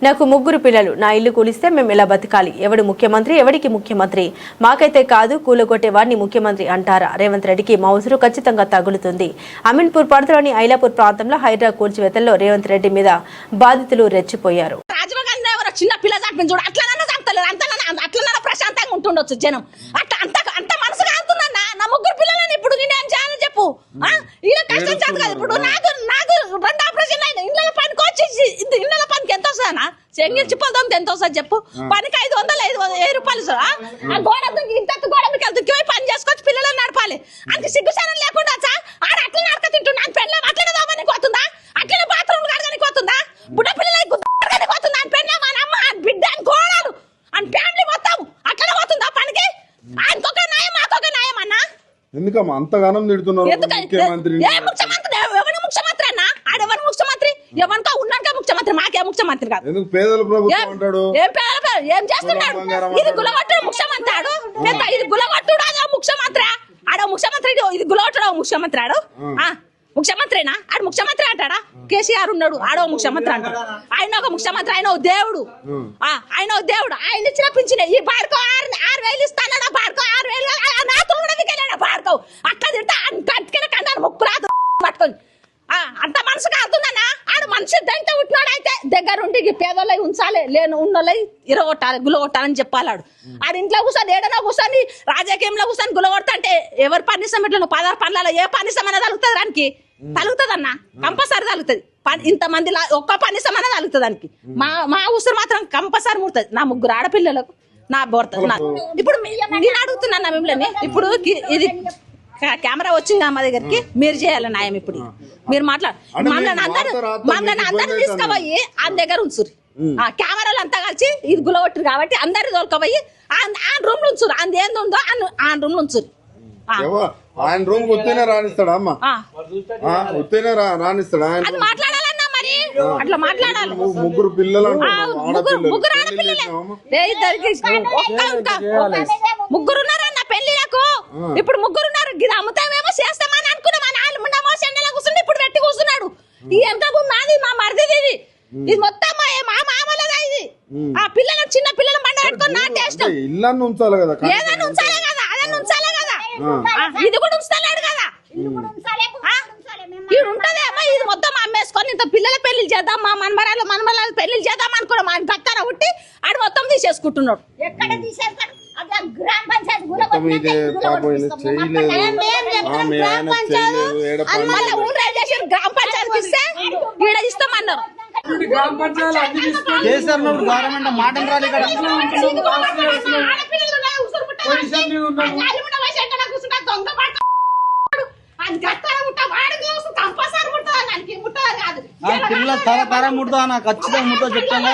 నాకు ముగ్గురు పిల్లలు నా ఇల్లు కూలిస్తే మేము ఎలా బతకాలి ఎవడు ముఖ్యమంత్రి ఎవడికి ముఖ్యమంత్రి మాకైతే కాదు కూలగొట్టే వారిని ముఖ్యమంత్రి అంటారా రేవంత్ రెడ్డికి మౌజురు ఖచ్చితంగా తగులుతుంది అమీన్పూర్ పరిధిలోని ఐలాపూర్ ప్రాంతంలో హైడ్రా కూల్చివేతల్లో రేవంత్ రెడ్డి మీద బాధితులు రెచ్చిపోయారు చిన్న పిల్ల చంపిన చూడు అట్లా చంపలేదు అట్లా ప్రశాంతంగా ఉంటుండొచ్చు జనం అట్లా అంత మనసు కాదుతుందన్న నా ముగ్గురు పిల్లలని ఇప్పుడు నేను చేయాలని చెప్పు ఇలా కష్టం చేత కాదు ఇప్పుడు నాకు రెండు ఆపరేషన్ అయినా ఇళ్ళ పనికి వచ్చి ఇళ్ళ పనికి ఎంత వస్తుందన్నా చెంగిల్ చిప్పలతో ఎంత వస్తుంది చెప్పు పనికి 500 రూపాయలు ఆ గోడ ఇంత గోడ మీకు దుక్కి పని చేసుకొచ్చి పిల్లలను నడపాలి అంత సిగ్గుశానం లేకుండా ఆడ అట్లా నడక తింటున్నా పెళ్ళ అట్లనే దామని పోతుందా అట్లనే బాత్రూమ్ కడగనికి పోతుందా బుడ్డ పిల్లలకి గుద్దడానికి పోతుందా అని పెళ్ళ మన అమ్మ బిడ్డ అని కోడలు అని ఫ్యామిలీ మొత్తం అట్లనే పోతుందా పనికి ఆయనకొక న్యాయం మాకొక న్యాయం అన్నా ఎందుకమ్మా అంతగానం తిడుతున్నారు ముఖ్యమంత్రి ఎవరి ముఖ్యమంత్రి అన్న ఆడెవరి ముఖ్యమంత్రి ఎవరికా ఉన్నాక ముఖ్యమంత్రి మాకే ముఖ్యమంత్రి కాదు ఎందుకు పేదల ప్రభుత్వం అంటాడు ఏం చేస్తున్నాడు ఇది గులగొట్టుడు ముఖ్యమంత్రి ఆడు ఇది గులగొట్టుడు అదో ముఖ్యమంత్రి ఆడ ముఖ్యమంత్రి ఇది గులగొట్టుడు ముఖ్యమంత్రి ఆడు ముఖ్యమంత్రినా ఆడు ముఖ్యమంత్రి అంటాడా కేసీఆర్ ఉన్నాడు ఆడో ముఖ్యమంత్రి అంటాడు ఆయన ఒక ముఖ్యమంత్రి ఆయన దేవుడు ఆయన దేవుడు ఆయన ఇచ్చిన పింఛన్ ఈ బాడుకో 6,000 ఇస్తాను బాడుకో 6,000 నాతో కూడా వెళ్ళాడు బాడుకో అట్లా తింటా కట్టుకుని కందాను ముక్కు రాదు పట్టుకొని అంత మనసు కాదుందన్నా ఆడు మనిషి దంట ఉట్టినాడు అయితే దగ్గరుండి పేదోళ్ళై ఉంచాలి లేని ఉన్నోళ్ళై ఇరగొట్టాలి గులగొట్టాలని చెప్పాలాడు ఆడు ఇంట్లో కూర్చొని ఏడనో కూర్చొని రాజకీయంలో కూర్చొని గులగొడతా అంటే ఎవరు పనిసం ఇట్లా 16 పనులలో ఏ పనిసం అనేది తలుగుతుంది దానికి తలుగుతుంది అన్న కంపల్సరీ తలుగుతుంది ఇంతమంది ఒక్క పనిసం అనేది తలుగుతుంది దానికి మా ఉసురు మాత్రం కంపల్సరీ ముడుతుంది నా ముగ్గురు ఆడపిల్లలకు నా భర్త ఇప్పుడు నేను అడుగుతున్నా మిమ్మల్ని ఇప్పుడు ఇది కెమెరా వచ్చింది మా దగ్గరికి మీరు చేయాలి న్యాయం ఇప్పుడు మీరు మమ్మల్ని అందరూ తీసుకుపోయి ఆ దగ్గర ఉంచురు కెమెరాలు అంతా కలిసి ఇది గులగొట్టురు కాబట్టి అందరు తోలుకపోయి ఆ రూమ్ లో ఉంచురు అంది ఏంది ఉందో ఆ రూమ్ లో ఉంచురు ఆయన రూమ్ వస్తేనే రానిస్తాడా అమ్మా వస్తేనే రానిస్తాడా అది మాట్లాడాలన్నా మరి అట్లా మాట్లాడాలి ముగ్గురు పిల్లలు ముగ్గురు ఆడపిల్లలే ముగ్గురు ఉన్నారన్న పెళ్లిలకు ఇప్పుడు ముగ్గురు ఉన్నారు ఇది అమ్ముతామేమో చేస్తామని అనుకున్నాం నాలుగుండమో చెండలో కూర్చుండి ఇప్పుడు పెట్టి కూర్చున్నాడు ఈ ఎంత మాది మా మరిది ఇది మొత్తం మా మామలదా ఇది ఆ పిల్లలు చిన్న పిల్లలు బండ పెట్టుకుని నాటేస్తాం ఇల్లు ఉంచాలి కదా ఏదైనా ఉంచాలి కదా అదన్నా ఉంచాలి కదా ఇది కూడా ఉంచుతలేడు కదా ఇది ఉంటదేమో ఇది మొత్తం అమ్మేసుకొని ఇంత పిల్లల పెళ్లి చేద్దాం మా మనమరాలు పెళ్లి చేద్దాం అనుకున్నాం ఆయన పక్కన ఉట్టి ఆడు మొత్తం తీసేసుకుంటున్నాడు ఎక్కడ తీసేస్తాడు గ్రామ పంచాయతీ ఇస్తే ఈడ ఇస్తామన్నారు పిల్లల తర ముడతా ఖచ్చితంగా ముట్టో చెప్తాను